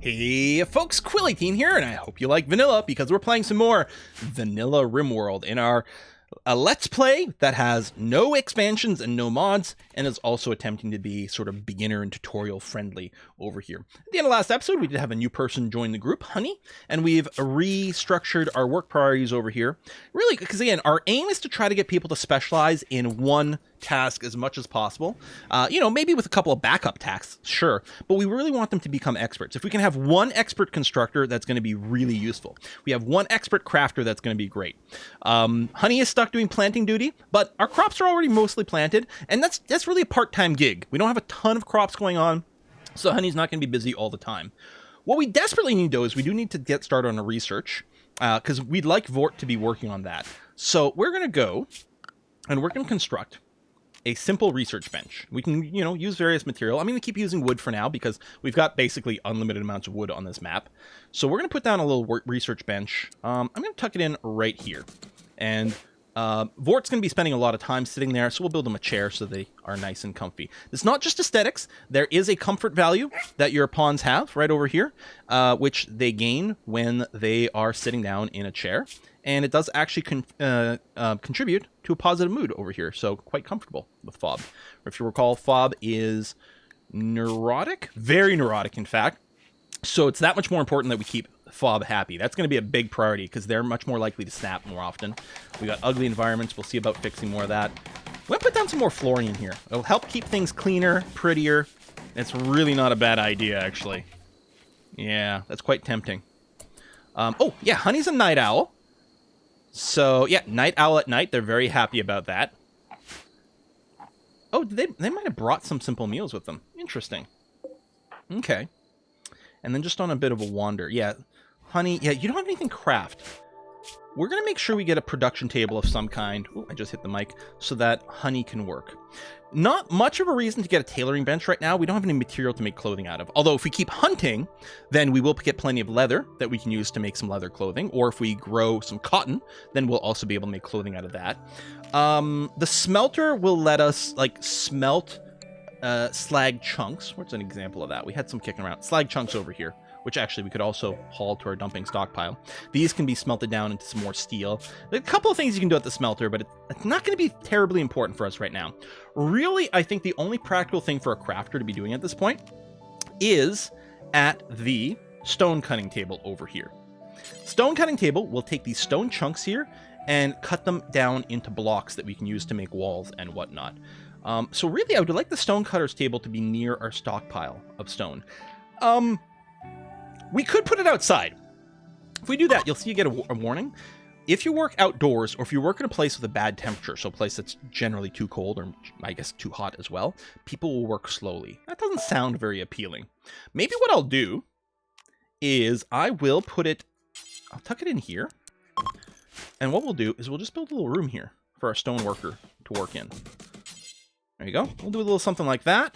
Hey folks, Quilly18 here, and I hope you like vanilla because we're playing some more vanilla RimWorld in our Let's Play that has no expansions and no mods, and is also attempting to be sort of beginner and tutorial friendly over here. At the end of last episode, we did have a new person join the group, Honey, and we've restructured our work priorities over here. Really, because again, our aim is to try to get people to specialize in one task as much as possible. Maybe with a couple of backup tasks, sure, but we really want them to become experts. If we can have one expert constructor, that's going to be really useful. We have one expert crafter, that's going to be great. Honey is stuck doing planting duty, but our crops are already mostly planted, and that's really a part-time gig. We don't have a ton of crops going on, so Honey's not going to be busy all the time. What we desperately need, though, is we do need to get started on a research, because we'd like Vort to be working on that. So we're going to go, and we're going to construct a simple research bench. We can, use various material. I'm going to keep using wood for now because we've got basically unlimited amounts of wood on this map. So we're going to put down a little research bench. I'm going to tuck it in right here. And Vort's going to be spending a lot of time sitting there, so we'll build them a chair so they are nice and comfy. It's not just aesthetics. There is a comfort value that your pawns have right over here, which they gain when they are sitting down in a chair. And it does actually contribute to a positive mood over here, so quite comfortable with Fob. Or if you recall, Fob is neurotic, very neurotic, in fact. So it's that much more important that we keep Fob happy. That's going to be a big priority because they're much more likely to snap more often. We got ugly environments. We'll see about fixing more of that. We'll put down some more flooring in here. It'll help keep things cleaner, prettier. It's really not a bad idea, actually. Yeah, that's quite tempting. Oh, yeah, Honey's a night owl. So, yeah, night owl at night. They're very happy about that. Oh, they might have brought some simple meals with them. Interesting. Okay. And then just on a bit of a wander. Yeah, Honey, yeah, you don't have anything craft. We're going to make sure we get a production table of some kind. Ooh, I just hit the mic. So that Honey can work. Not much of a reason to get a tailoring bench right now. We don't have any material to make clothing out of. Although if we keep hunting, then we will get plenty of leather that we can use to make some leather clothing. Or if we grow some cotton, then we'll also be able to make clothing out of that. The smelter will let us smelt slag chunks. What's an example of that? We had some kicking around. Slag chunks over here, which actually we could also haul to our dumping stockpile. These can be smelted down into some more steel. There's a couple of things you can do at the smelter, but it's not going to be terribly important for us right now. Really, I think the only practical thing for a crafter to be doing at this point is at the stone cutting table over here. Stone cutting table will take these stone chunks here and cut them down into blocks that we can use to make walls and whatnot. So really, I would like the stone cutter's table to be near our stockpile of stone. We could put it outside. If we do that, you'll see you get a warning. If you work outdoors, or if you work in a place with a bad temperature, so a place that's generally too cold, or I guess too hot as well, people will work slowly. That doesn't sound very appealing. Maybe what I'll do is I'll tuck it in here. And what we'll do is we'll just build a little room here for our stone worker to work in. There you go. We'll do a little something like that.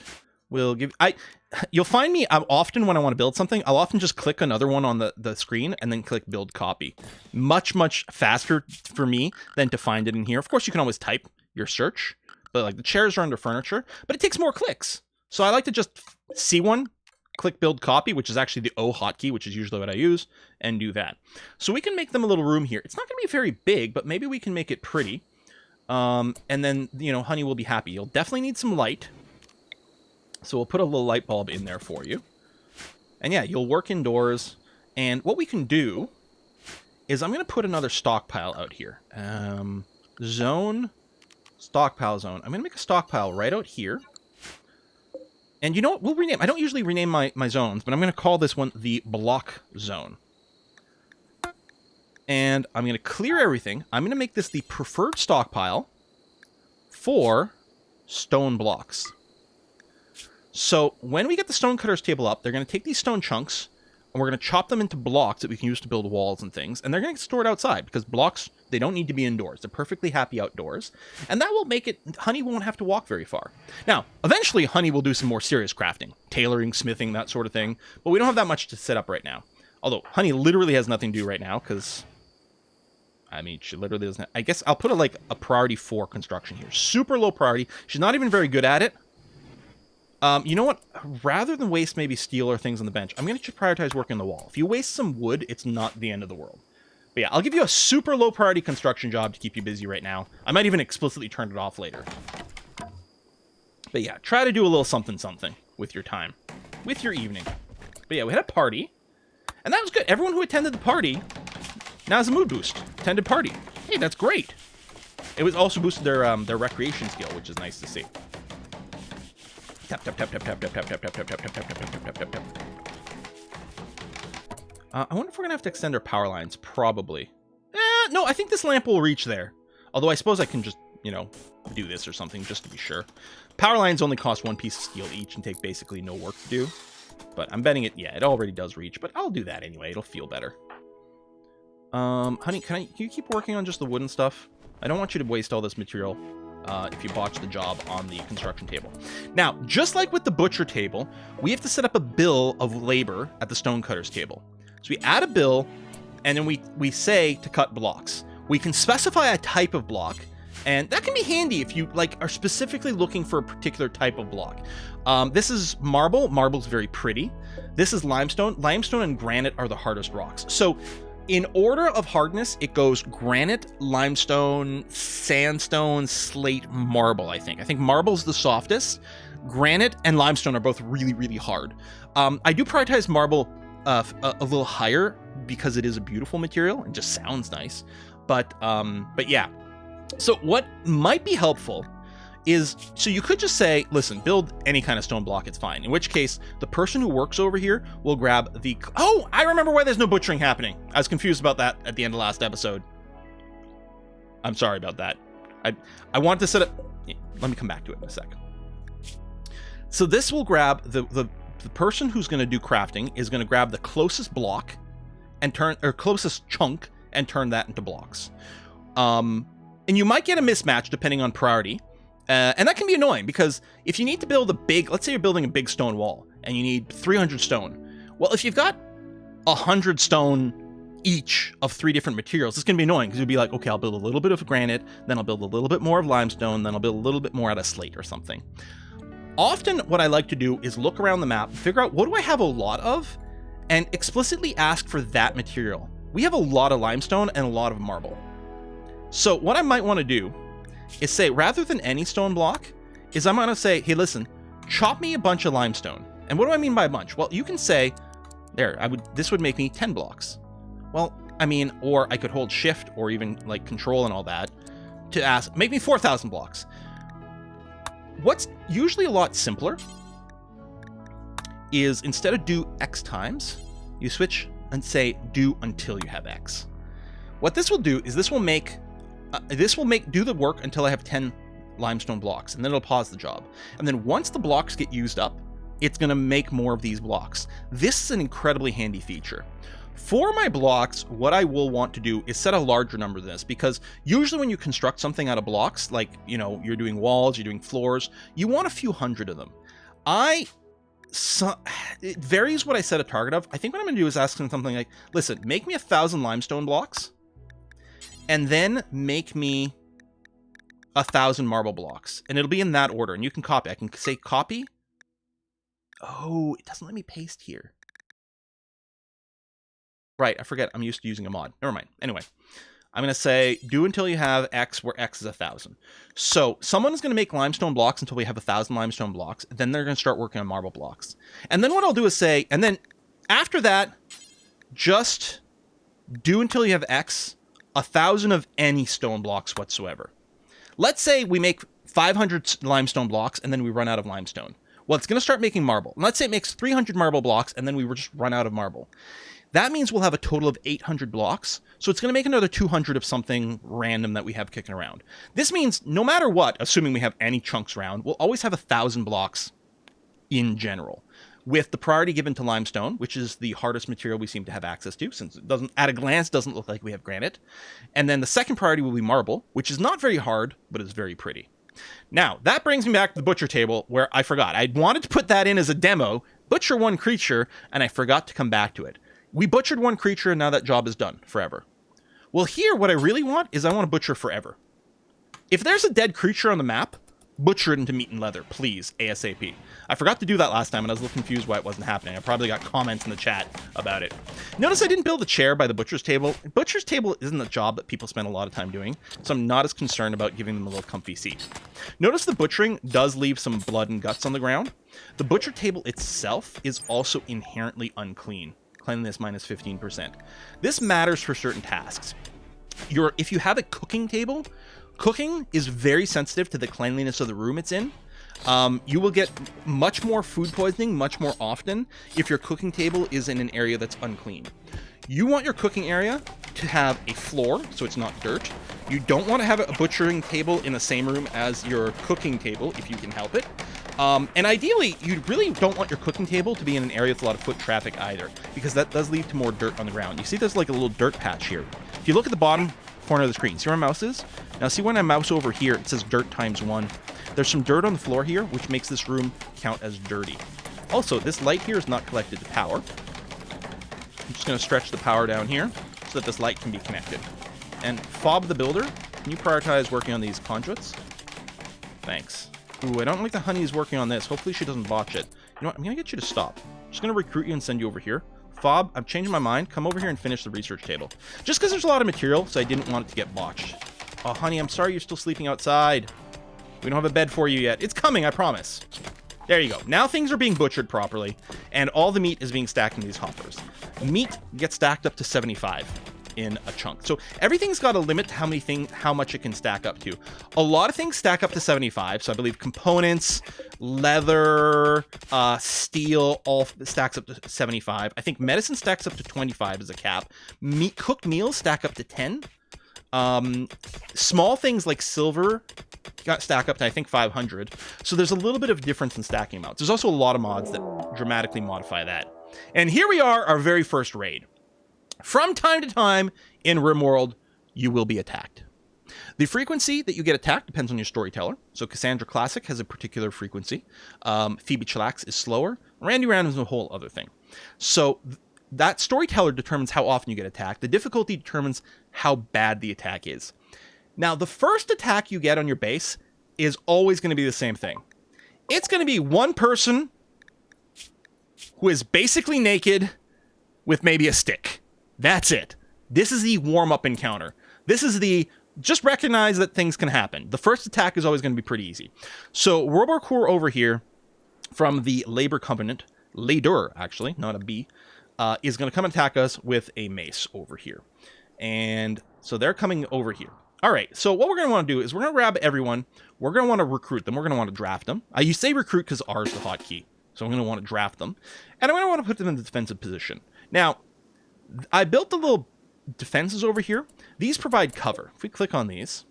You'll find me often when I want to build something, I'll often just click another one on the screen and then click build copy. Much faster for me than to find it in here. Of course, you can always type your search, but the chairs are under furniture, but it takes more clicks. So I like to just see one, click build copy, which is actually the O hotkey, which is usually what I use, and do that. So we can make them a little room here. It's not going to be very big, but maybe we can make it pretty. And then, Honey will be happy. You'll definitely need some light. So we'll put a little light bulb in there for you. And yeah, you'll work indoors. And what we can do is I'm going to put another stockpile out here. Stockpile zone. I'm going to make a stockpile right out here. And you know what? We'll rename. I don't usually rename my zones, but I'm going to call this one the block zone. And I'm going to clear everything. I'm going to make this the preferred stockpile for stone blocks. So when we get the stone cutter's table up, they're going to take these stone chunks, and we're going to chop them into blocks that we can use to build walls and things. And they're going to get stored outside, because blocks, they don't need to be indoors. They're perfectly happy outdoors. And that will make it, Honey won't have to walk very far. Now, eventually, Honey will do some more serious crafting. Tailoring, smithing, that sort of thing. But we don't have that much to set up right now. Although, Honey literally has nothing to do right now, because she literally doesn't. I guess I'll put a priority 4 construction here. Super low priority. She's not even very good at it. You know what? Rather than waste maybe steel or things on the bench, I'm going to prioritize working on the wall. If you waste some wood, it's not the end of the world. But yeah, I'll give you a super low priority construction job to keep you busy right now. I might even explicitly turn it off later. But yeah, try to do a little something with your time, with your evening. But yeah, we had a party, and that was good. Everyone who attended the party now has a mood boost. Attended party. Hey, that's great. It was also boosted their recreation skill, which is nice to see. Tap tap tap tap tap tap tap tap tap tap tap tap tap tap tap tap tap. I wonder if we're gonna have to extend our power lines. Probably. No, I think this lamp will reach there. Although I suppose I can just, you know, do this or something just to be sure. Power lines only cost 1 piece of steel each and take basically no work to do. But I'm betting it, yeah, it already does reach. But I'll do that anyway. It'll feel better. Honey, can you keep working on just the wooden stuff? I don't want you to waste all this material if you botch the job on the construction table. Now, just like with the butcher table, we have to set up a bill of labor at the stonecutter's table. So we add a bill, and then we say to cut blocks. We can specify a type of block, and that can be handy if you are specifically looking for a particular type of block. This is marble. Marble's very pretty. This is limestone. Limestone and granite are the hardest rocks. So in order of hardness, it goes granite, limestone, sandstone, slate, marble, I think. I think marble's the softest. Granite and limestone are both really, really hard. I do prioritize marble a little higher because it is a beautiful material and just sounds nice. But yeah. So what might be helpful is, so you could just say, listen, build any kind of stone block, it's fine. In which case, the person who works over here will grab the... Oh, I remember why there's no butchering happening. I was confused about that at the end of last episode. I'm sorry about that. I want to set it... Let me come back to it in a sec. So this will grab the person who's going to do crafting is going to grab the closest block and turn, or closest chunk, and turn that into blocks. And you might get a mismatch depending on priority. And that can be annoying because if you need to build a big, let's say you're building a big stone wall and you need 300 stone. Well, if you've got 100 stone each of 3 different materials, it's going to be annoying because you'll be like, okay, I'll build a little bit of granite, then I'll build a little bit more of limestone, then I'll build a little bit more out of slate or something. Often what I like to do is look around the map, figure out what do I have a lot of, and explicitly ask for that material. We have a lot of limestone and a lot of marble. So what I might want to do is say, rather than any stone block, is I'm going to say, hey, listen, chop me a bunch of limestone. And what do I mean by a bunch? Well, you can say, there, this would make me 10 blocks. Well, I mean, or I could hold shift or even like control and all that to ask, make me 4,000 blocks. What's usually a lot simpler is instead of do X times, you switch and say do until you have X. What this will do is this will make do the work until I have 10 limestone blocks, and then it'll pause the job. And then once the blocks get used up, it's going to make more of these blocks. This is an incredibly handy feature. For my blocks, what I will want to do is set a larger number than this, because usually when you construct something out of blocks, like, you know, you're doing walls, you're doing floors, you want a few hundred of them. It varies what I set a target of. I think what I'm going to do is ask them something like, listen, make me 1,000 limestone blocks, and then make me 1,000 marble blocks. And it'll be in that order. And you can copy. I can say copy. Oh, it doesn't let me paste here. Right, I forget. I'm used to using a mod. Never mind. Anyway, I'm going to say do until you have X, where X is 1,000. So someone is going to make limestone blocks until we have 1,000 limestone blocks. Then they're going to start working on marble blocks. And then what I'll do is say, and then after that, just do until you have X, 1,000 of any stone blocks whatsoever. Let's say we make 500 limestone blocks and then we run out of limestone. Well, it's going to start making marble. Let's say it makes 300 marble blocks and then we just run out of marble. That means we'll have a total of 800 blocks. So it's going to make another 200 of something random that we have kicking around. This means no matter what, assuming we have any chunks around, we'll always have 1,000 blocks in general, with the priority given to limestone, which is the hardest material we seem to have access to, since it doesn't, at a glance, doesn't look like we have granite. And then the second priority will be marble, which is not very hard, but is very pretty. Now, that brings me back to the butcher table, where I forgot. I wanted to put that in as a demo, butcher one creature, and I forgot to come back to it. We butchered one creature, and now that job is done forever. Well, here, what I really want is I want to butcher forever. If there's a dead creature on the map, butcher it into meat and leather, please, ASAP. I forgot to do that last time, and I was a little confused why it wasn't happening. I probably got comments in the chat about it. Notice I didn't build a chair by the butcher's table. Butcher's table isn't a job that people spend a lot of time doing, so I'm not as concerned about giving them a little comfy seat. Notice the butchering does leave some blood and guts on the ground. The butcher table itself is also inherently unclean. Cleanliness minus 15%. This matters for certain tasks. If you have a cooking table, cooking is very sensitive to the cleanliness of the room it's in. You will get much more food poisoning much more often if your cooking table is in an area that's unclean. You want your cooking area to have a floor, so it's not dirt. You don't want to have a butchering table in the same room as your cooking table, if you can help it. And ideally, you really don't want your cooking table to be in an area with a lot of foot traffic either, because that does lead to more dirt on the ground. You see there's like a little dirt patch here. If you look at the bottom corner of the screen, see where my mouse is? Now see when I mouse over here, it says dirt times 1. There's some dirt on the floor here, which makes this room count as dirty. Also, this light here is not connected to power. I'm just going to stretch the power down here so that this light can be connected. And Fob the Builder, can you prioritize working on these conduits? Thanks. Ooh, I don't like the honey's working on this. Hopefully she doesn't botch it. You know what? I'm going to get you to stop. I'm just going to recruit you and send you over here. Fob, I'm changing my mind. Come over here and finish the research table. Just because there's a lot of material, so I didn't want it to get botched. Oh, honey, I'm sorry you're still sleeping outside. We don't have a bed for you yet. It's coming, I promise. There you go. Now things are being butchered properly, and all the meat is being stacked in these hoppers. Meat gets stacked up to 75 in a chunk. So everything's got a limit to how much it can stack up to. A lot of things stack up to 75. So I believe components, leather, steel, all stacks up to 75. I think medicine stacks up to 25 as a cap. Cooked meals stack up to 10. Small things like silver got stack up to I think 500. So there's a little bit of difference in stacking amounts. There's also a lot of mods that dramatically modify that. And here we are, our very first raid. From time to time in RimWorld, you will be attacked. The frequency that you get attacked depends on your storyteller. So Cassandra Classic has a particular frequency. Phoebe Chillax is slower. Randy Random is a whole other thing. So that storyteller determines how often you get attacked. The difficulty determines how bad the attack is. Now, the first attack you get on your base is always going to be the same thing. It's going to be one person who is basically naked with maybe a stick. That's it. This is the warm-up encounter. This is the just recognize that things can happen. The first attack is always going to be pretty easy. So Roborcore over here from the Labor Covenant, Ladur actually, not a B, is going to come attack us with a mace over here. And so they're coming over here. All right, so what we're going to want to do is we're going to grab everyone. We're going to want to recruit them. We're going to want to draft them. You say recruit because R is the hotkey. So I'm going to want to draft them. And I'm going to want to put them in the defensive position. Now, I built the little defenses over here. These provide cover. If we click on these,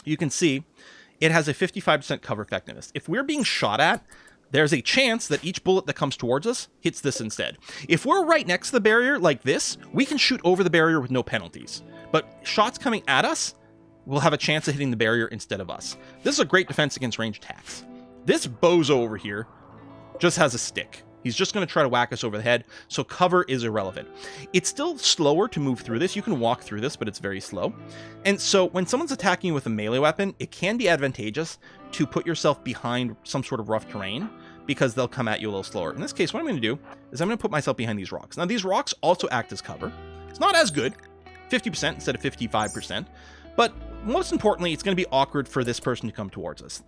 you can see it has a 55% cover effectiveness. If we're being shot at, there's a chance that each bullet that comes towards us hits this instead. If we're right next to the barrier like this, we can shoot over the barrier with no penalties. But shots coming at us will have a chance of hitting the barrier instead of us. This is a great defense against ranged attacks. This bozo over here just has a stick. He's just going to try to whack us over the head, so cover is irrelevant. It's still slower to move through this. You can walk through this, but it's very slow. And so when someone's attacking you with a melee weapon, it can be advantageous to put yourself behind some sort of rough terrain because they'll come at you a little slower. In this case, what I'm going to do is I'm going to put myself behind these rocks. Now, these rocks also act as cover. It's not as good, 50% instead of 55%, but most importantly, it's going to be awkward for this person to come towards us.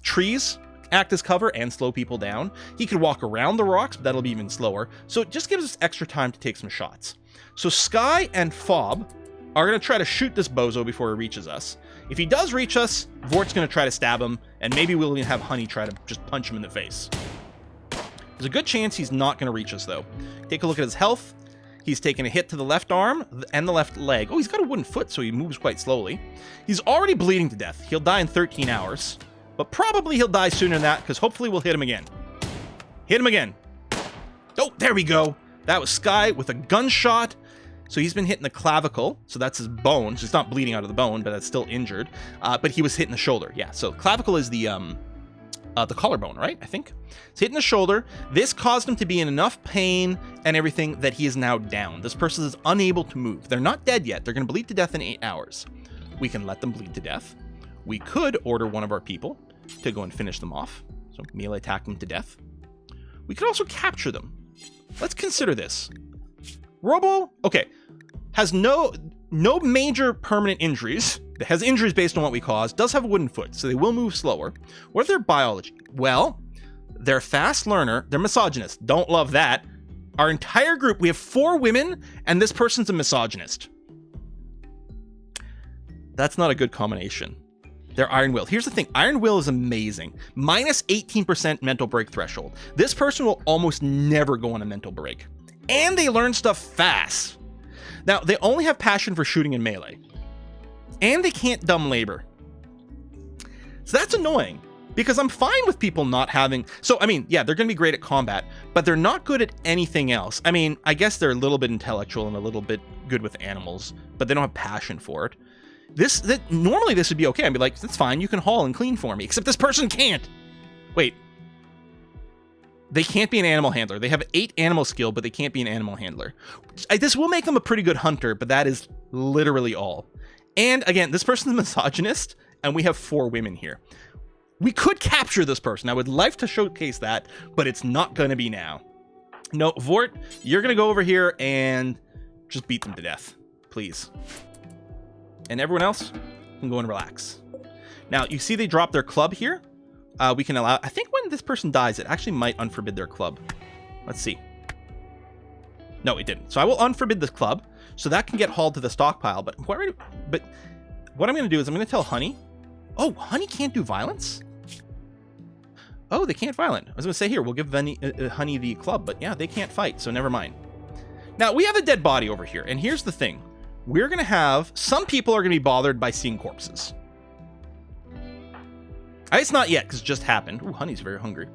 Trees act as cover and slow people down. He could walk around the rocks, but that'll be even slower. So it just gives us extra time to take some shots. So Sky and Fob are going to try to shoot this bozo before he reaches us. If he does reach us, Vort's going to try to stab him, and maybe we'll even have Honey try to just punch him in the face. There's a good chance he's not going to reach us, though. Take a look at his health. He's taken a hit to the left arm and the left leg. Oh, he's got a wooden foot, so he moves quite slowly. He's already bleeding to death. He'll die in 13 hours. But probably he'll die sooner than that, because hopefully we'll hit him again. Hit him again. Oh, there we go. That was Sky with a gunshot. So he's been hitting the clavicle. So that's his bone. So he's not bleeding out of the bone, but that's still injured. But he was hitting the shoulder. Yeah, so clavicle is the collarbone, right? I think. He's hitting the shoulder. This caused him to be in enough pain and everything that he is now down. This person is unable to move. They're not dead yet. They're going to bleed to death in 8 hours. We can let them bleed to death. We could order one of our people to go and finish them off. So melee attack them to death. We could also capture them. Let's consider this. Robo, okay, has no major permanent injuries. It has injuries based on what we cause. Does have a wooden foot, so they will move slower. What are their biology? Well, they're a fast learner. They're misogynist. Don't love that. Our entire group, we have 4 women, and this person's a misogynist. That's not a good combination. They're Iron Will. Here's the thing. Iron Will is amazing. Minus 18% mental break threshold. This person will almost never go on a mental break. And they learn stuff fast. Now, they only have passion for shooting and melee. And they can't dumb labor. So that's annoying. Because I'm fine with people not having... So, I mean, yeah, they're going to be great at combat, but they're not good at anything else. I mean, I guess they're a little bit intellectual and a little bit good with animals, but they don't have passion for it. Normally this would be okay. I'd be like, that's fine, you can haul and clean for me. Except this person can't. Wait. They can't be an animal handler. They have 8 animal skill, but they can't be an animal handler. This will make them a pretty good hunter, but that is literally all. And again, this person's a misogynist, and we have 4 women here. We could capture this person. I would like to showcase that, but it's not going to be now. No, Vort, you're going to go over here and just beat them to death, please. And everyone else can go and relax. Now, you see they drop their club here. We can allow... I think when this person dies, it actually might unforbid their club. Let's see. No, it didn't. So I will unforbid this club, so that can get hauled to the stockpile. But what I'm going to do is I'm going to tell Honey... Oh, Honey can't do violence? Oh, they can't violent. I was going to say, here, we'll give Honey the club, but yeah, they can't fight, so never mind. Now, we have a dead body over here, and here's the thing. We're going to have... Some people are going to be bothered by seeing corpses. It's not yet, because it just happened. Ooh, Honey's very hungry.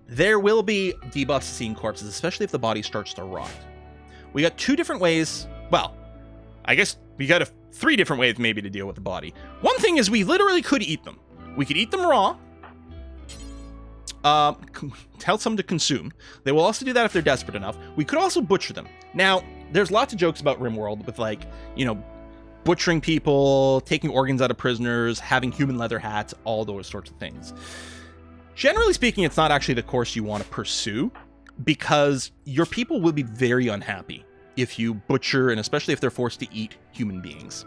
There will be debuffs to seeing corpses, especially if the body starts to rot. We got 2 different ways... Well, I guess we got 3 different ways maybe to deal with the body. One thing is we literally could eat them. We could eat them raw. Tell some to consume. They will also do that if they're desperate enough. We could also butcher them. Now, there's lots of jokes about RimWorld with, like, you know, butchering people, taking organs out of prisoners, having human leather hats, all those sorts of things. Generally speaking, it's not actually the course you want to pursue, because your people will be very unhappy if you butcher, and especially if they're forced to eat human beings.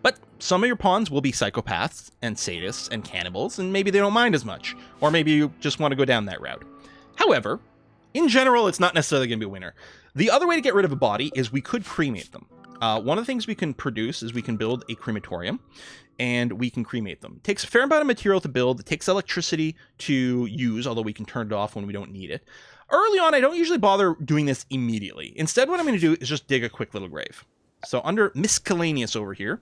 But some of your pawns will be psychopaths and sadists and cannibals, and maybe they don't mind as much. Or maybe you just want to go down that route. However, in general, it's not necessarily going to be a winner. The other way to get rid of a body is we could cremate them. One of the things we can produce is we can build a crematorium, and we can cremate them. It takes a fair amount of material to build. It takes electricity to use, although we can turn it off when we don't need it. Early on, I don't usually bother doing this immediately. Instead, what I'm going to do is just dig a quick little grave. So under miscellaneous over here,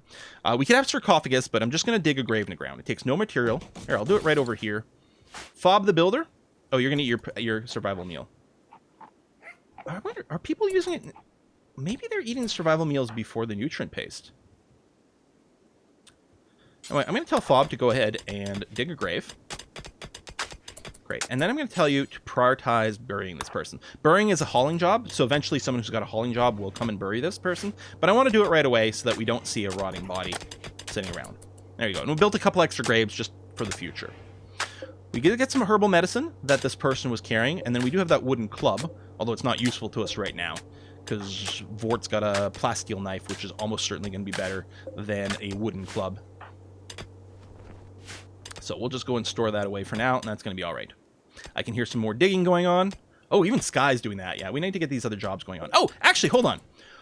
we could have sarcophagus, but I'm just going to dig a grave in the ground. It takes no material. Here, I'll do it right over here. Fob the builder. Oh, you're going to eat your survival meal. I wonder, are people using it? Maybe they're eating survival meals before the nutrient paste. Anyway, I'm going to tell Fob to go ahead and dig a grave. Great. And then I'm going to tell you to prioritize burying this person. Burying is a hauling job, so eventually someone who's got a hauling job will come and bury this person. But I want to do it right away so that we don't see a rotting body sitting around. There you go. And we built a couple extra graves just for the future. We get some herbal medicine that this person was carrying, and then we do have that wooden club, although it's not useful to us right now, because Vort's got a plasteel knife, which is almost certainly going to be better than a wooden club. So we'll just go and store that away for now, and that's going to be all right. I can hear some more digging going on. Oh, even Sky's doing that. Yeah, we need to get these other jobs going on. Oh, actually, hold on.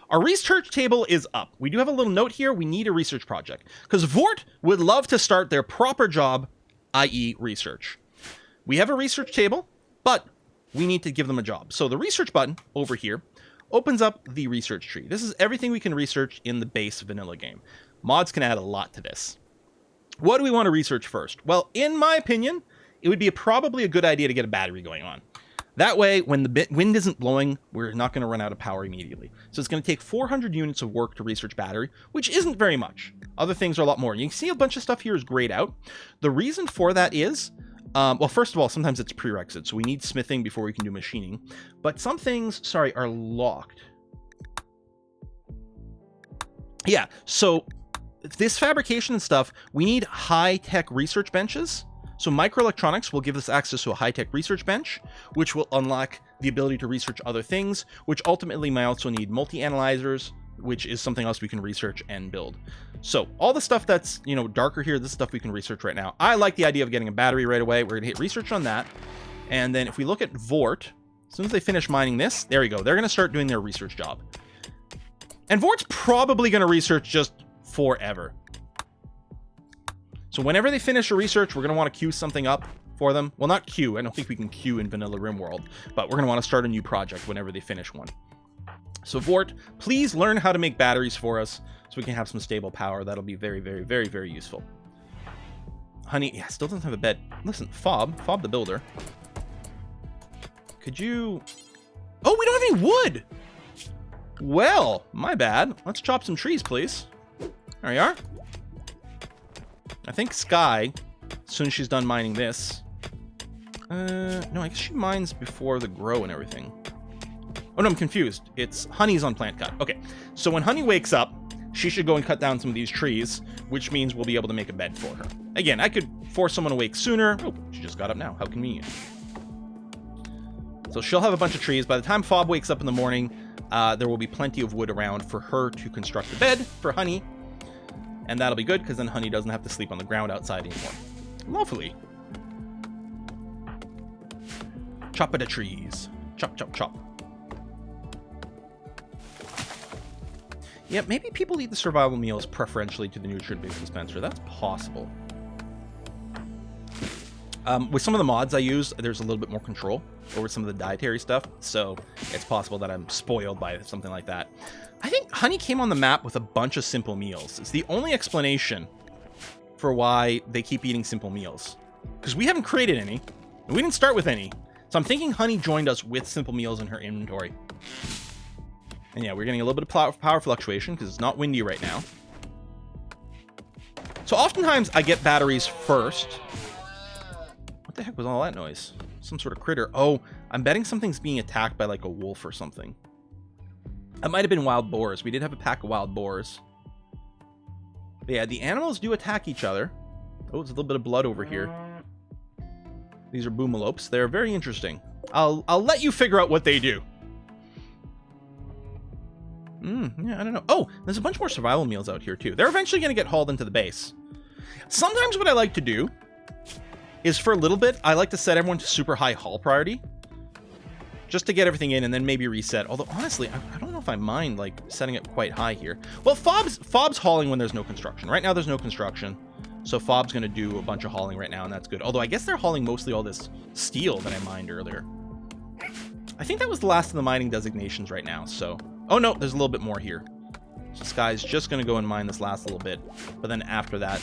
Our research table is up. We do have a little note here. We need a research project, because Vort would love to start their proper job, i.e. research. We have a research table, but we need to give them a job. So the research button over here opens up the research tree. This is everything we can research in the base vanilla game. Mods can add a lot to this. What do we want to research first? Well, in my opinion, it would be probably a good idea to get a battery going on. That way, when the wind isn't blowing, we're not going to run out of power immediately. So it's going to take 400 units of work to research battery, which isn't very much. Other things are a lot more. You can see a bunch of stuff here is grayed out. The reason for that is, well, first of all, sometimes it's prerequisite, so we need smithing before we can do machining. But some things, sorry, are locked. Yeah, so this fabrication and stuff, we need high-tech research benches. So microelectronics will give us access to a high-tech research bench, which will unlock the ability to research other things, which ultimately might also need multi-analyzers, which is something else we can research and build. So all the stuff that's, you know, darker here, this stuff we can research right now. I like the idea of getting a battery right away. We're gonna hit research on that. And then if we look at Vort, as soon as they finish mining this, there we go. They're gonna start doing their research job. And Vort's probably gonna research just forever. So whenever they finish a research, we're going to want to queue something up for them. Well, not queue. I don't think we can queue in vanilla RimWorld, but we're going to want to start a new project whenever they finish one. So Vort, please learn how to make batteries for us so we can have some stable power. That'll be very, very, very, very useful. Honey, yeah, still doesn't have a bed. Listen, Fob the builder. Could you... Oh, we don't have any wood! Well, my bad. Let's chop some trees, please. There you are. I think Sky, as soon as she's done mining this... no, I guess she mines before the grow and everything. Oh, no, I'm confused. It's Honey's on plant cut. Okay, so when Honey wakes up, she should go and cut down some of these trees, which means we'll be able to make a bed for her. Again, I could force someone to wake sooner. Oh, she just got up now. How convenient. So she'll have a bunch of trees. By the time Fob wakes up in the morning, there will be plenty of wood around for her to construct a bed for Honey. And that'll be good, because then Honey doesn't have to sleep on the ground outside anymore. Lovely. Chop at the trees. Chop, chop, chop. Yeah, maybe people eat the survival meals preferentially to the nutrient-based dispenser. That's possible. With some of the mods I use, there's a little bit more control over some of the dietary stuff, so it's possible that I'm spoiled by something like that. I think Honey came on the map with a bunch of simple meals. It's the only explanation for why they keep eating simple meals. Because we haven't created any, and we didn't start with any. So I'm thinking Honey joined us with simple meals in her inventory. And yeah, we're getting a little bit of power fluctuation because it's not windy right now. So oftentimes I get batteries first. What the heck was all that noise? Some sort of critter. Oh, I'm betting something's being attacked by like a wolf or something. That might have been wild boars. We did have a pack of wild boars. But yeah, the animals do attack each other. Oh, there's a little bit of blood over here. These are boomalopes. They're very interesting. I'll let you figure out what they do. Yeah, I don't know. Oh, there's a bunch more survival meals out here too. They're eventually going to get hauled into the base. Sometimes what I like to do is for a little bit, I like to set everyone to super high haul priority. Just to get everything in and then maybe reset. Although, honestly, I don't know if I mind, like, setting it quite high here. Well, Fob's hauling when there's no construction. Right now, there's no construction. So Fob's going to do a bunch of hauling right now, and that's good. Although, I guess they're hauling mostly all this steel that I mined earlier. I think that was the last of the mining designations right now, so... Oh, no, there's a little bit more here. So Sky's just going to go and mine this last little bit. But then after that,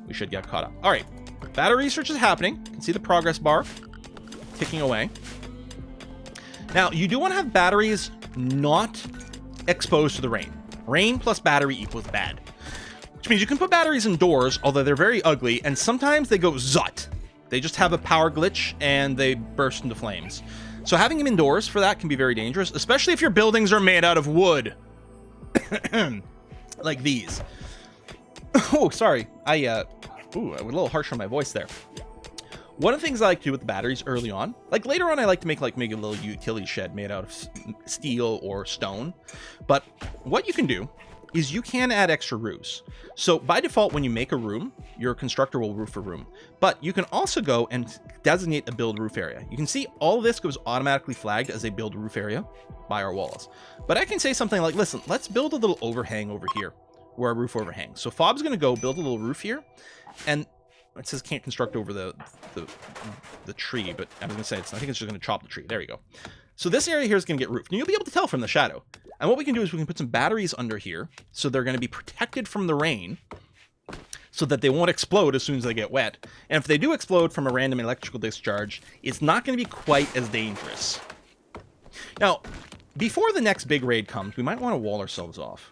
we should get caught up. All right. Battery research is happening. You can see the progress bar ticking away. Now, you do want to have batteries not exposed to the rain. Rain plus battery equals bad. Which means you can put batteries indoors, although they're very ugly, and sometimes they go zut. They just have a power glitch, and they burst into flames. So having them indoors for that can be very dangerous, especially if your buildings are made out of wood. Like these. Oh, sorry. I was a little harsh on my voice there. One of the things I like to do with the batteries early on, like later on I like to make maybe a little utility shed made out of steel or stone. But what you can do is you can add extra roofs. So by default, when you make a room, your constructor will roof a room. But you can also go and designate a build roof area. You can see all of this goes automatically flagged as a build roof area by our walls. But I can say something like, listen, let's build a little overhang over here where our roof overhangs. So Fob's going to go build a little roof here. And it says can't construct over the tree, but I was going to say, I think it's just going to chop the tree. There we go. So this area here is going to get roofed. And you'll be able to tell from the shadow. And what we can do is we can put some batteries under here, so they're going to be protected from the rain, so that they won't explode as soon as they get wet. And if they do explode from a random electrical discharge, it's not going to be quite as dangerous. Now, before the next big raid comes, we might want to wall ourselves off.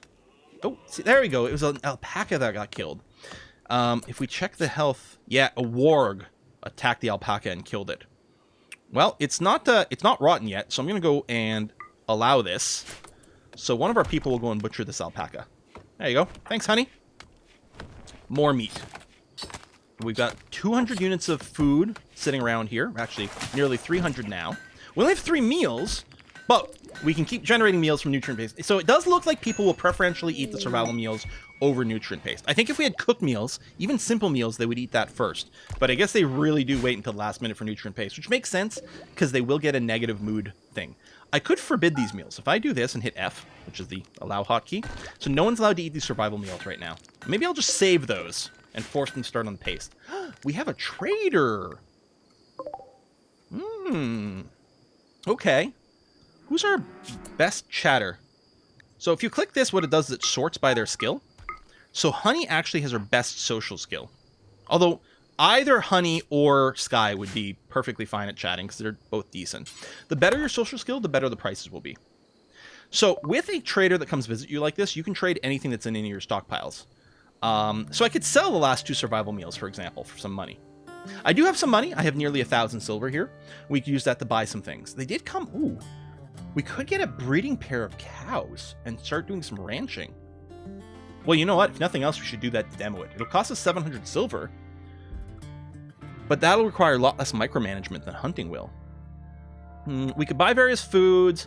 Oh, see, there we go. It was an alpaca that got killed. If we check the health, yeah, a warg attacked the alpaca and killed it. Well, it's not rotten yet, so I'm going to go and allow this. So one of our people will go and butcher this alpaca. There you go. Thanks, honey. more meat. We've got 200 units of food sitting around here. Actually, nearly 300 now. We only have 3 meals, but we can keep generating meals from nutrient paste. So it does look like people will preferentially eat the survival meals over nutrient paste. I think if we had cooked meals, even simple meals, they would eat that first. But I guess they really do wait until the last minute for nutrient paste, which makes sense because they will get a negative mood thing. I could forbid these meals. If I do this and hit F, which is the allow hotkey, so no one's allowed to eat these survival meals right now. Maybe I'll just save those and force them to start on the paste. We have a trader. Okay. Who's our best chatter? So if you click this, what it does is it sorts by their skill. So Honey actually has her best social skill. Although either Honey or Sky would be perfectly fine at chatting because they're both decent. The better your social skill, the better the prices will be. So with a trader that comes visit you like this, you can trade anything that's in any of your stockpiles. So I could sell the last 2 survival meals, for example, for some money. I do have some money. I have nearly 1,000 silver here. We could use that to buy some things. They did come... Ooh. We could get a breeding pair of cows and start doing some ranching. Well, you know what? If nothing else, we should do that to demo it. It'll cost us 700 silver. But that'll require a lot less micromanagement than hunting will. We could buy various foods.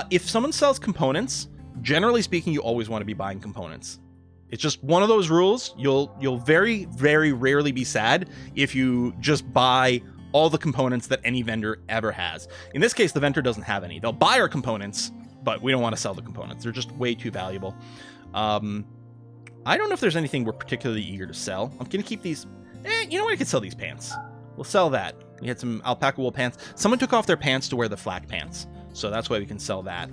If someone sells components, generally speaking, you always want to be buying components. It's just one of those rules. You'll very, very rarely be sad if you just buy all the components that any vendor ever has. In this case, the vendor doesn't have any. They'll buy our components, but we don't want to sell the components. They're just way too valuable. I don't know if there's anything we're particularly eager to sell. I'm going to keep these... you know what? I could sell these pants. We'll sell that. We had some alpaca wool pants. Someone took off their pants to wear the flak pants, so that's why we can sell that.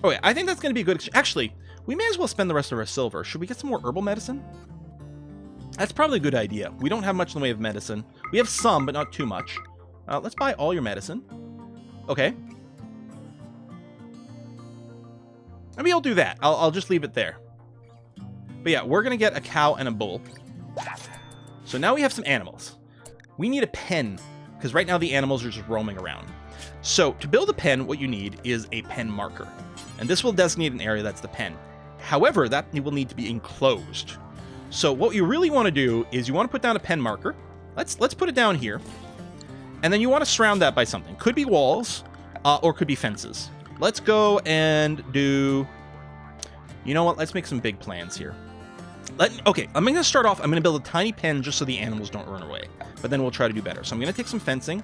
Oh yeah, I think that's going to be a good... Actually, we may as well spend the rest of our silver. Should we get some more herbal medicine? That's probably a good idea. We don't have much in the way of medicine. We have some, but not too much. Let's buy all your medicine. Okay. Maybe I'll do that. I'll just leave it there. But yeah, we're going to get a cow and a bull. So now we have some animals. We need a pen, because right now the animals are just roaming around. So to build a pen, what you need is a pen marker. And this will designate an area that's the pen. However, that will need to be enclosed. So what you really want to do is you want to put down a pen marker. Let's put it down here. And then you want to surround that by something. Could be walls, or could be fences. Let's go and do... You know what? Let's make some big plans here. Okay, I'm going to start off. I'm going to build a tiny pen just so the animals don't run away. But then we'll try to do better. So I'm going to take some fencing.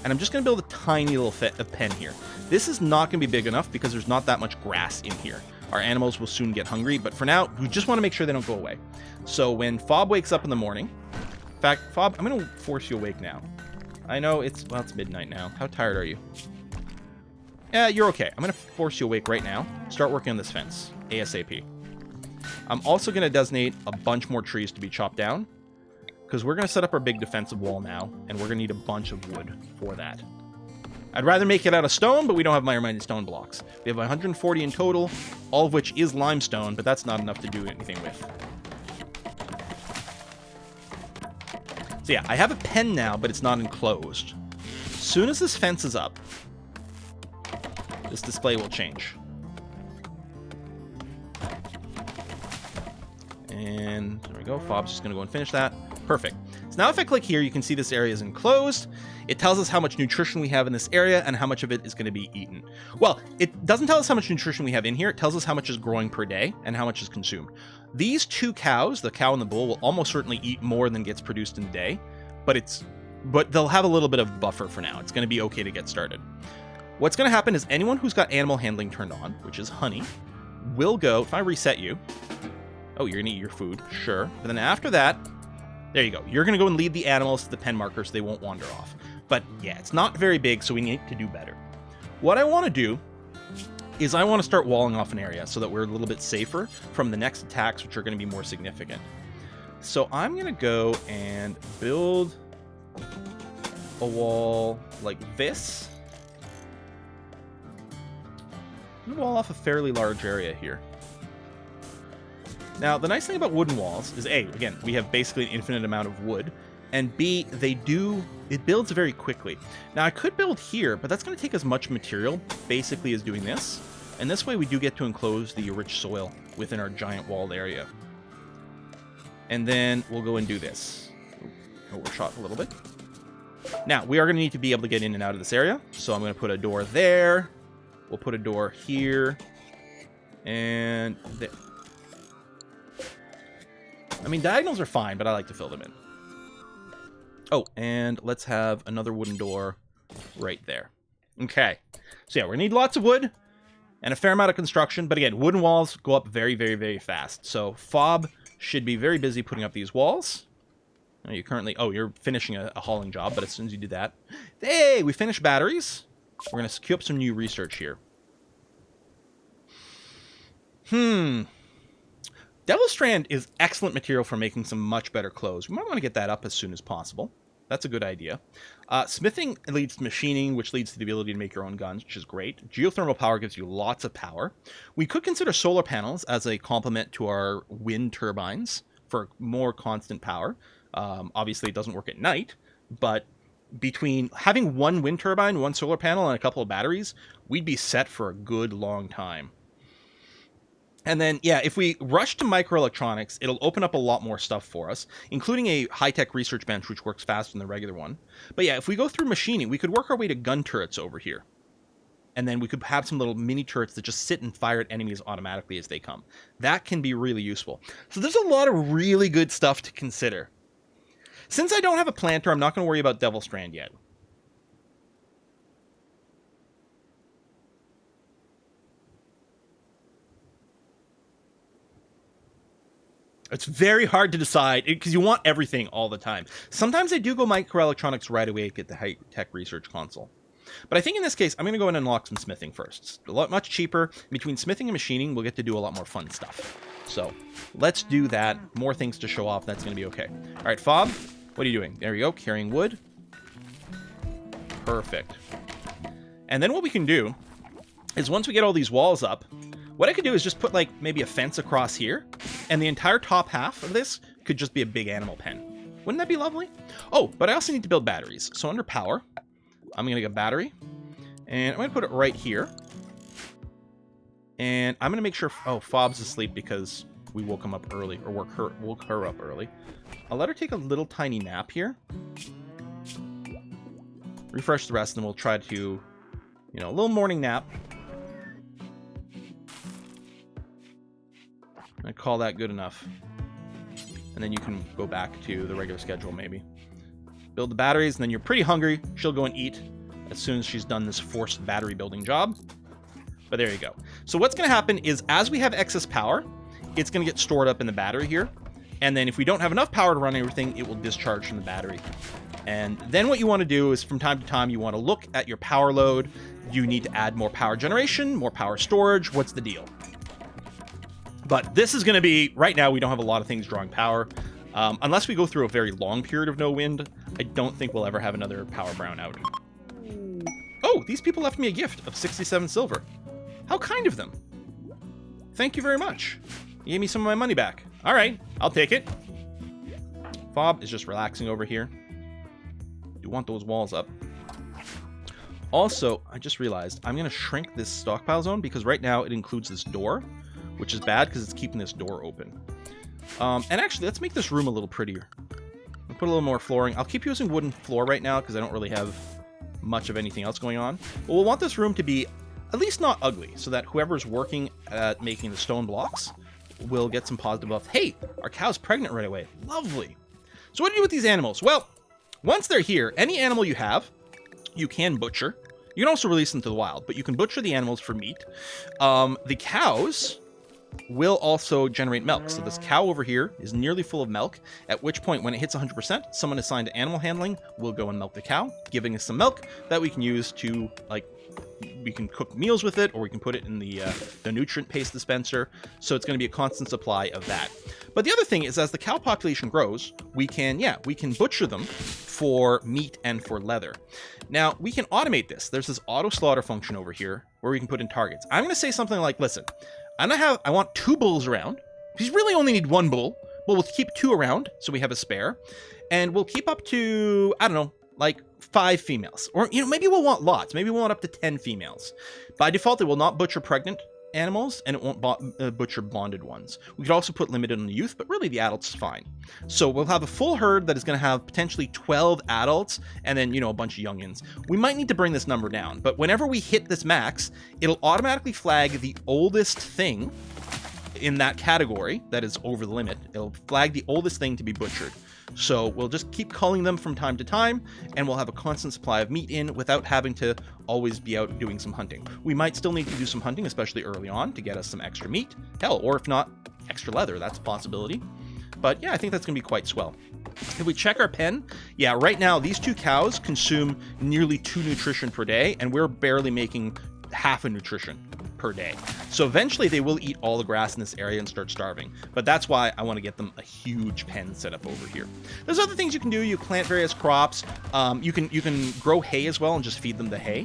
And I'm just going to build a tiny little pen here. This is not going to be big enough because there's not that much grass in here. Our animals will soon get hungry, but for now, we just want to make sure they don't go away. So when Fob wakes up in the morning... In fact, Fob, I'm going to force you awake now. I know it's midnight now. How tired are you? Yeah, you're okay. I'm going to force you awake right now. Start working on this fence. ASAP. I'm also going to designate a bunch more trees to be chopped down, because we're going to set up our big defensive wall now, and we're going to need a bunch of wood for that. I'd rather make it out of stone, but we don't have mine stone blocks. We have 140 in total, all of which is limestone, but that's not enough to do anything with. So yeah, I have a pen now, but it's not enclosed. As soon as this fence is up, this display will change. And there we go. Fob's just going to go and finish that. Perfect. So now if I click here, you can see this area is enclosed. It tells us how much nutrition we have in this area and how much of it is going to be eaten. Well, it doesn't tell us how much nutrition we have in here. It tells us how much is growing per day and how much is consumed. These 2 cows, the cow and the bull, will almost certainly eat more than gets produced in a day, but they'll have a little bit of buffer for now. It's going to be okay to get started. What's going to happen is anyone who's got animal handling turned on, which is Honey, will go... If I reset you... Oh, you're going to eat your food. Sure. But then after that... There you go. You're going to go and lead the animals to the pen marker so they won't wander off. But yeah, it's not very big, so we need to do better. What I want to do is I want to start walling off an area so that we're a little bit safer from the next attacks, which are going to be more significant. So I'm going to go and build a wall like this. I'm going to wall off a fairly large area here. Now, the nice thing about wooden walls is, A, again, we have basically an infinite amount of wood, and B, it builds very quickly. Now, I could build here, but that's going to take as much material, basically, as doing this. And this way, we do get to enclose the rich soil within our giant walled area. And then we'll go and do this. Overshot a little bit. Now, we are going to need to be able to get in and out of this area. So I'm going to put a door there. We'll put a door here. And there. I mean, diagonals are fine, but I like to fill them in. Oh, and let's have another wooden door right there. Okay. So yeah, we're going to need lots of wood and a fair amount of construction. But again, wooden walls go up very, very, very fast. So Fob should be very busy putting up these walls. You currently... Oh, you're finishing a hauling job, but as soon as you do that... Hey, we finished batteries. We're going to queue up some new research here. Devil Strand is excellent material for making some much better clothes. We might want to get that up as soon as possible. That's a good idea. Smithing leads to machining, which leads to the ability to make your own guns, which is great. Geothermal power gives you lots of power. We could consider solar panels as a complement to our wind turbines for more constant power. Obviously, it doesn't work at night, but between having one wind turbine, one solar panel, and a couple of batteries, we'd be set for a good long time. And then, yeah, if we rush to microelectronics, it'll open up a lot more stuff for us, including a high-tech research bench, which works faster than the regular one. But yeah, if we go through machining, we could work our way to gun turrets over here. And then we could have some little mini turrets that just sit and fire at enemies automatically as they come. That can be really useful. So there's a lot of really good stuff to consider. Since I don't have a planter, I'm not going to worry about Devil Strand yet. It's very hard to decide because you want everything all the time. Sometimes I do go microelectronics right away to get the high-tech research console. But I think in this case, I'm going to go and unlock some smithing first. It's a lot much cheaper. Between smithing and machining, we'll get to do a lot more fun stuff. So let's do that. More things to show off. That's going to be okay. All right, Fob, what are you doing? There you go. Carrying wood. Perfect. And then what we can do is once we get all these walls up, what I could do is just put like maybe a fence across here, and the entire top half of this could just be a big animal pen. Wouldn't that be lovely? Oh, but I also need to build batteries. So under power, I'm going to get a battery, and I'm going to put it right here. And I'm going to make sure... Oh, Fob's asleep because we woke him up early, or woke her up early. I'll let her take a little tiny nap here. Refresh the rest, and we'll try to, you know, a little morning nap. I call that good enough. And then you can go back to the regular schedule, maybe. Build the batteries, and then you're pretty hungry. She'll go and eat as soon as she's done this forced battery building job. But there you go. So what's going to happen is as we have excess power, it's going to get stored up in the battery here. And then if we don't have enough power to run everything, it will discharge from the battery. And then what you want to do is from time to time, you want to look at your power load. Do you need to add more power generation, more power storage? What's the deal? But this is going to be, right now, we don't have a lot of things drawing power. Unless we go through a very long period of no wind, I don't think we'll ever have another power brownout. Oh, these people left me a gift of 67 silver. How kind of them. Thank you very much. You gave me some of my money back. All right, I'll take it. Fob is just relaxing over here. You want those walls up. Also, I just realized I'm going to shrink this stockpile zone because right now it includes this door, which is bad because it's keeping this door open. And actually, let's make this room a little prettier. I'll put a little more flooring. I'll keep using wooden floor right now because I don't really have much of anything else going on. But we'll want this room to be at least not ugly so that whoever's working at making the stone blocks will get some positive buff. Hey, our cow's pregnant right away. Lovely. So what do you do with these animals? Well, once they're here, any animal you have, you can butcher. You can also release them to the wild, but you can butcher the animals for meat. The cows will also generate milk. So this cow over here is nearly full of milk, at which point when it hits 100%, someone assigned to animal handling will go and milk the cow, giving us some milk that we can use to, like, we can cook meals with it, or we can put it in the nutrient paste dispenser. So it's going to be a constant supply of that. But the other thing is, as the cow population grows, we can butcher them for meat and for leather. Now, we can automate this. There's this auto slaughter function over here where we can put in targets. I'm going to say something like, listen, I want 2 bulls around. We really only need 1 bull, but we'll keep 2 around so we have a spare. And we'll keep up to, I don't know, like 5 females. Or, maybe we'll want lots. Maybe we'll want up to 10 females. By default, it will not butcher pregnant animals, and it won't butcher bonded ones. We could also put limited on the youth, but really the adults is fine. So we'll have a full herd that is going to have potentially 12 adults and then, a bunch of youngins. We might need to bring this number down, but whenever we hit this max, it'll automatically flag the oldest thing in that category that is over the limit. It'll flag the oldest thing to be butchered. So we'll just keep culling them from time to time, and we'll have a constant supply of meat in without having to always be out doing some hunting. We might still need to do some hunting, especially early on, to get us some extra meat. Hell, or if not, extra leather. That's a possibility. But yeah, I think that's going to be quite swell. If we check our pen, yeah, right now these 2 cows consume nearly 2 nutrition per day, and we're barely making half a nutrition per day. So eventually they will eat all the grass in this area and start starving. But that's why I want to get them a huge pen set up over here. There's other things you can do. You plant various crops. You can grow hay as well and just feed them the hay,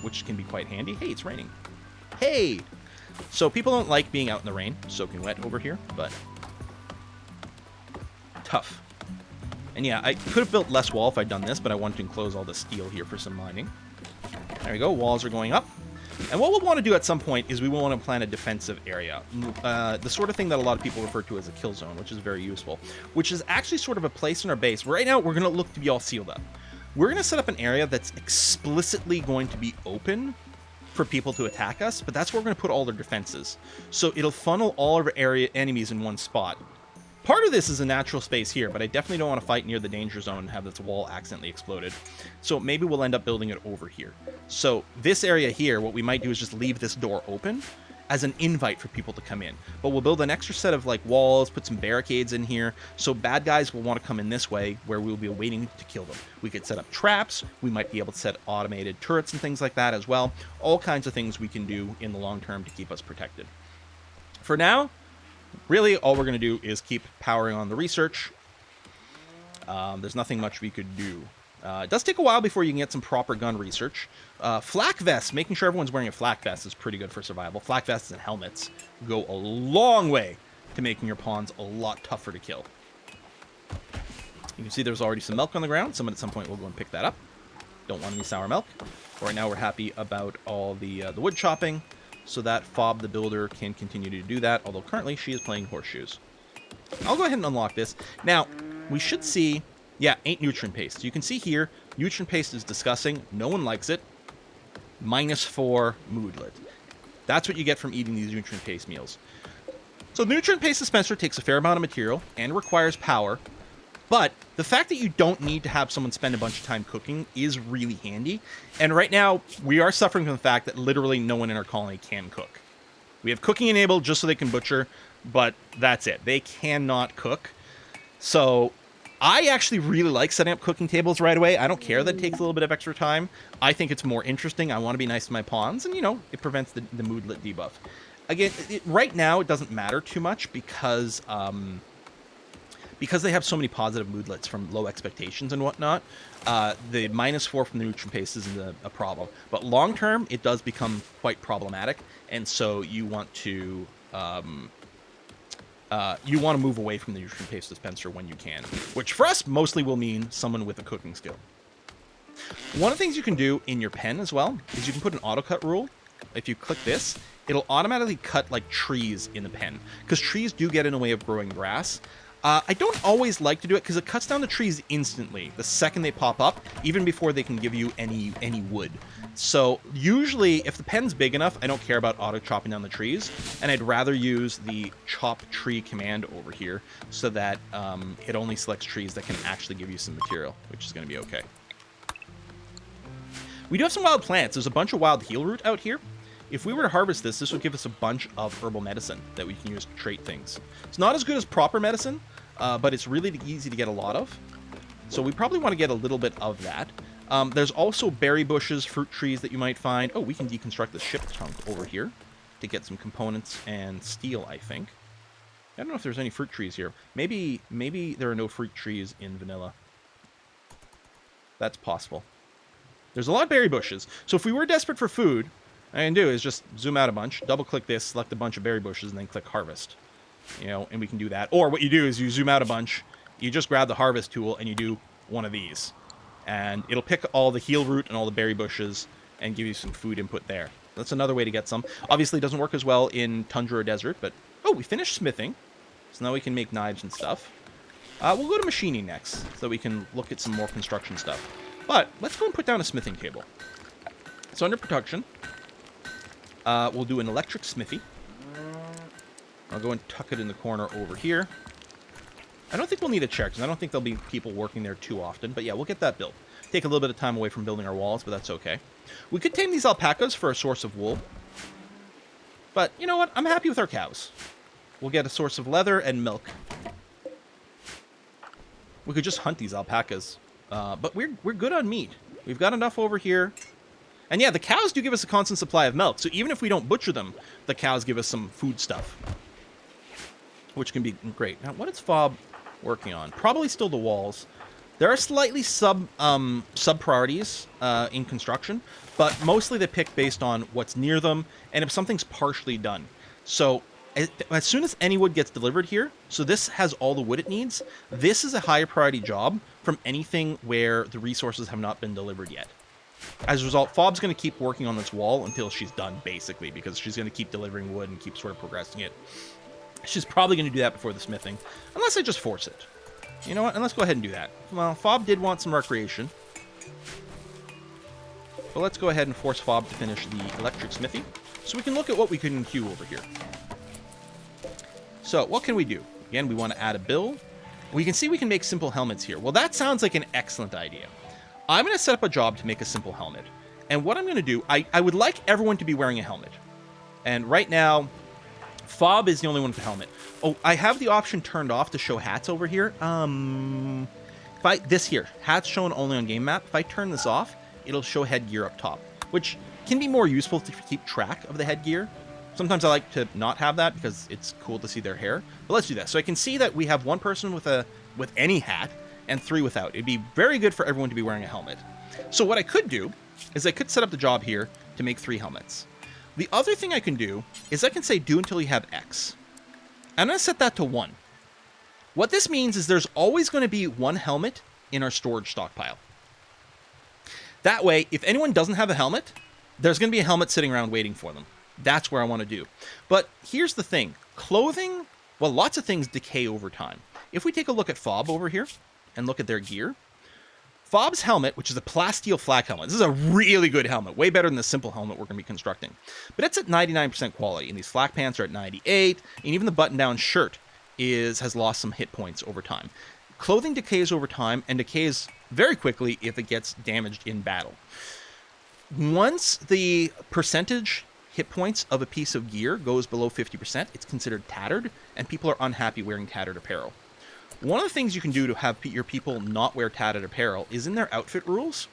which can be quite handy. Hey, it's raining. Hey! So people don't like being out in the rain, soaking wet over here, but tough. And yeah, I could have built less wall if I'd done this, but I wanted to enclose all the steel here for some mining. There we go. Walls are going up. And what we'll want to do at some point is we will want to plan a defensive area. The sort of thing that a lot of people refer to as a kill zone, which is very useful, which is actually sort of a place in our base. Right now, we're going to look to be all sealed up. We're going to set up an area that's explicitly going to be open for people to attack us, but that's where we're going to put all their defenses. So it'll funnel all of our area enemies in one spot. Part of this is a natural space here, but I definitely don't want to fight near the danger zone and have this wall accidentally exploded. So maybe we'll end up building it over here. So this area here, what we might do is just leave this door open as an invite for people to come in. But we'll build an extra set of walls, put some barricades in here, so bad guys will want to come in this way where we'll be waiting to kill them. We could set up traps, we might be able to set automated turrets and things like that as well. All kinds of things we can do in the long term to keep us protected. For now, really, all we're going to do is keep powering on the research. There's nothing much we could do. It does take a while before you can get some proper gun research. Flak vests, making sure everyone's wearing a flak vest is pretty good for survival. Flak vests and helmets go a long way to making your pawns a lot tougher to kill. You can see there's already some milk on the ground. Someone at some point will go and pick that up. Don't want any sour milk. Right now we're happy about all the wood chopping, so that Fob the Builder can continue to do that, although currently she is playing horseshoes. I'll go ahead and unlock this. Now, we should see, yeah, 8 nutrient paste. You can see here, nutrient paste is disgusting. No one likes it. -4 moodlet. That's what you get from eating these nutrient paste meals. So the nutrient paste dispenser takes a fair amount of material and requires power, but the fact that you don't need to have someone spend a bunch of time cooking is really handy. And right now, we are suffering from the fact that literally no one in our colony can cook. We have cooking enabled just so they can butcher, but that's it. They cannot cook. So I actually really like setting up cooking tables right away. I don't care that it takes a little bit of extra time. I think it's more interesting. I want to be nice to my pawns, and, it prevents the moodlet debuff. Again, right now, it doesn't matter too much because they have so many positive moodlets from low expectations and whatnot. The -4 from the nutrient paste isn't a problem. But long term, it does become quite problematic, and so you want to move away from the nutrient paste dispenser when you can, which for us mostly will mean someone with a cooking skill. One of the things you can do in your pen as well is you can put an auto cut rule. If you click this, it'll automatically cut trees in the pen, because trees do get in the way of growing grass. I don't always like to do it because it cuts down the trees instantly the second they pop up, even before they can give you any wood. So usually, if the pen's big enough, I don't care about auto chopping down the trees, and I'd rather use the chop tree command over here so that it only selects trees that can actually give you some material, which is going to be okay. We do have some wild plants. There's a bunch of wild heal root out here. If we were to harvest this, this would give us a bunch of herbal medicine that we can use to trait things. It's not as good as proper medicine, but it's really easy to get a lot of. So we probably want to get a little bit of that. There's also berry bushes, fruit trees that you might find. Oh, we can deconstruct the ship trunk over here to get some components and steel, I think. I don't know if there's any fruit trees here. Maybe there are no fruit trees in vanilla. That's possible. There's a lot of berry bushes. So if we were desperate for food, all I can do is just zoom out a bunch, double-click this, select a bunch of berry bushes, and then click Harvest. And we can do that. Or what you do is you zoom out a bunch, you just grab the Harvest tool, and you do one of these. And it'll pick all the heal root and all the berry bushes and give you some food input there. That's another way to get some. Obviously, it doesn't work as well in tundra or desert, but... Oh, we finished smithing. So now we can make knives and stuff. We'll go to machining next, so we can look at some more construction stuff. But let's go and put down a smithing table. So under production, we'll do an electric smithy. I'll go and tuck it in the corner over here. I don't think we'll need a chair, because I don't think there'll be people working there too often. But yeah, we'll get that built. Take a little bit of time away from building our walls, but that's okay. We could tame these alpacas for a source of wool. But you know what? I'm happy with our cows. We'll get a source of leather and milk. We could just hunt these alpacas. But we're good on meat. We've got enough over here. And yeah, the cows do give us a constant supply of milk. So even if we don't butcher them, the cows give us some food stuff. Which can be great. Now, what is Fob working on? Probably still the walls. There are slightly sub-priorities in construction, but mostly they pick based on what's near them and if something's partially done. So as soon as any wood gets delivered here, so this has all the wood it needs, this is a higher priority job from anything where the resources have not been delivered yet. As a result, Fob's going to keep working on this wall until she's done, basically, because she's going to keep delivering wood and keep sort of progressing it. She's probably going to do that before the smithing, unless I just force it. You know what? And let's go ahead and do that. Well, Fob did want some recreation. But let's go ahead and force Fob to finish the electric smithy, so we can look at what we can queue over here. So, what can we do? Again, we want to add a bill. We can see we can make simple helmets here. Well, that sounds like an excellent idea. I'm going to set up a job to make a simple helmet. And what I'm going to do, I would like everyone to be wearing a helmet. And right now, Fob is the only one with a helmet. Oh, I have the option turned off to show hats over here. This here, hats shown only on game map. If I turn this off, it'll show headgear up top, which can be more useful to keep track of the headgear. Sometimes I like to not have that because it's cool to see their hair. But let's do that. So I can see that we have one person with any hat and 3 without. It'd be very good for everyone to be wearing a helmet. So what I could do is I could set up the job here to make 3 helmets. The other thing I can do is I can say do until you have X. I'm going to set that to 1. What this means is there's always going to be 1 helmet in our storage stockpile. That way, if anyone doesn't have a helmet, there's going to be a helmet sitting around waiting for them. That's where I want to do. But here's the thing. Clothing, well, lots of things decay over time. If we take a look at Fob over here and look at their gear, Fob's helmet, which is a plasteel flak helmet. This is a really good helmet, way better than the simple helmet we're going to be constructing. But it's at 99% quality, and these flak pants are at 98, and even the button-down shirt has lost some hit points over time. Clothing decays over time, and decays very quickly if it gets damaged in battle. Once the percentage hit points of a piece of gear goes below 50%, it's considered tattered, and people are unhappy wearing tattered apparel. One of the things you can do to have your people not wear tattered apparel is in their outfit rules.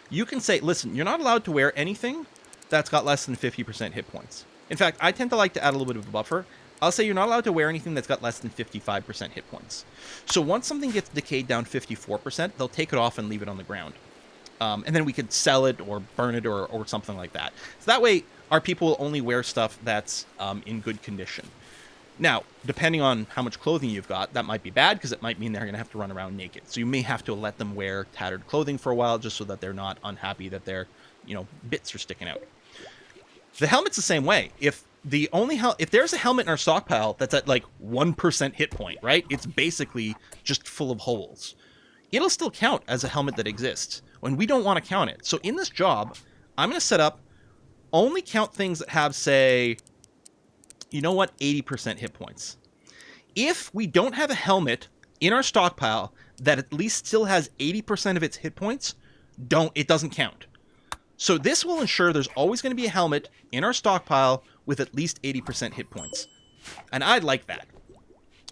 You can say, listen, you're not allowed to wear anything that's got less than 50% hit points. In fact, I tend to like to add a little bit of a buffer. I'll say you're not allowed to wear anything that's got less than 55% hit points. So once something gets decayed down 54%, they'll take it off and leave it on the ground. And then we could sell it or burn it or something like that. So that way, our people will only wear stuff that's in good condition. Now, depending on how much clothing you've got, that might be bad because it might mean they're going to have to run around naked. So you may have to let them wear tattered clothing for a while just so that they're not unhappy that their, bits are sticking out. The helmet's the same way. If there's a helmet in our stockpile that's at like 1% hit point, right? It's basically just full of holes. It'll still count as a helmet that exists when we don't want to count it. So in this job, I'm going to set up only count things that have, say, 80% hit points. If we don't have a helmet in our stockpile that at least still has 80% of its hit points, it doesn't count. So this will ensure there's always going to be a helmet in our stockpile with at least 80% hit points. And I like that.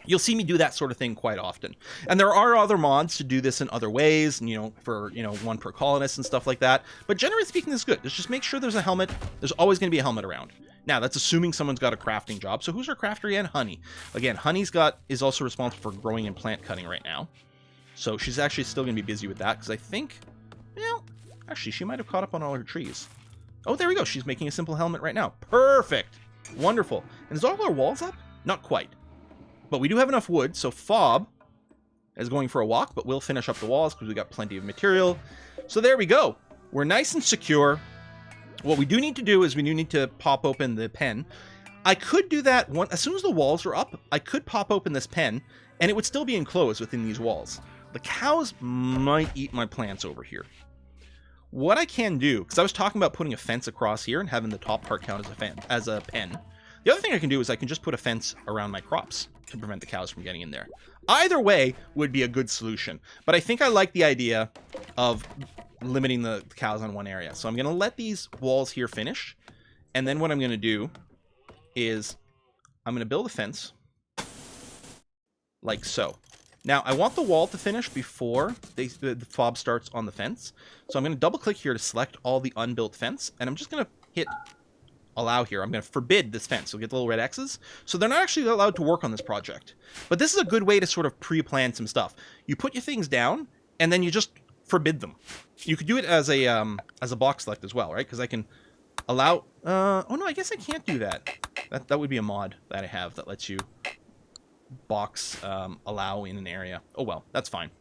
You'll see me do that sort of thing quite often. And there are other mods to do this in other ways, for, 1 per colonist and stuff like that. But generally speaking, this is good. Just make sure there's a helmet. There's always going to be a helmet around. Now, that's assuming someone's got a crafting job. So who's our crafter again? Honey. Again, Honey's is also responsible for growing and plant cutting right now. So she's actually still going to be busy with that because I think, actually, she might have caught up on all her trees. Oh, there we go. She's making a simple helmet right now. Perfect. Wonderful. And is all our walls up? Not quite. But we do have enough wood, so Fob is going for a walk, but we'll finish up the walls because we got plenty of material. So there we go. we're nice and secure. What we do need to do is we do need to pop open the pen. I could do that as soon as the walls are up. I could pop open this pen, and it would still be enclosed within these walls. The cows might eat my plants over here. What I can do, because I was talking about putting a fence across here and having the top part count as a pen. The other thing I can do is I can just put a fence around my crops to prevent the cows from getting in there. Either way would be a good solution, but I think I like the idea of limiting the cows on one area. So I'm going to let these walls here finish, and then what I'm going to do is I'm going to build a fence like so. Now, I want the wall to finish before the fob starts on the fence. So I'm going to double click here to select all the unbuilt fence. And I'm just going to hit allow here. I'm going to forbid this fence. So get the little red X's. So they're not actually allowed to work on this project. But this is a good way to sort of pre-plan some stuff. You put your things down and then you just forbid them. You could do it as a box select as well, right? Because I can allow... oh no, I guess I can't do that. That would be a mod that I have that lets you box allow in an area. Oh well, that's fine.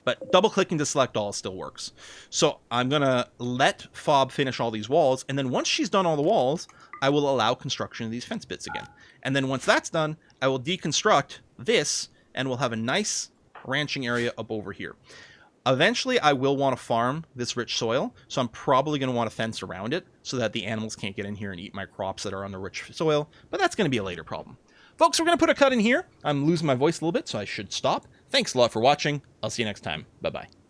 But double clicking to select all still works. So I'm gonna let Fob finish all these walls, and then once she's done all the walls, I will allow construction of these fence bits again. And then once that's done, I will deconstruct this, and we'll have a nice ranching area up over here. Eventually, I will want to farm this rich soil, so I'm probably going to want a fence around it so that the animals can't get in here and eat my crops that are on the rich soil, but that's going to be a later problem. Folks, we're going to put a cut in here. I'm losing my voice a little bit, so I should stop. Thanks a lot for watching. I'll see you next time. Bye-bye.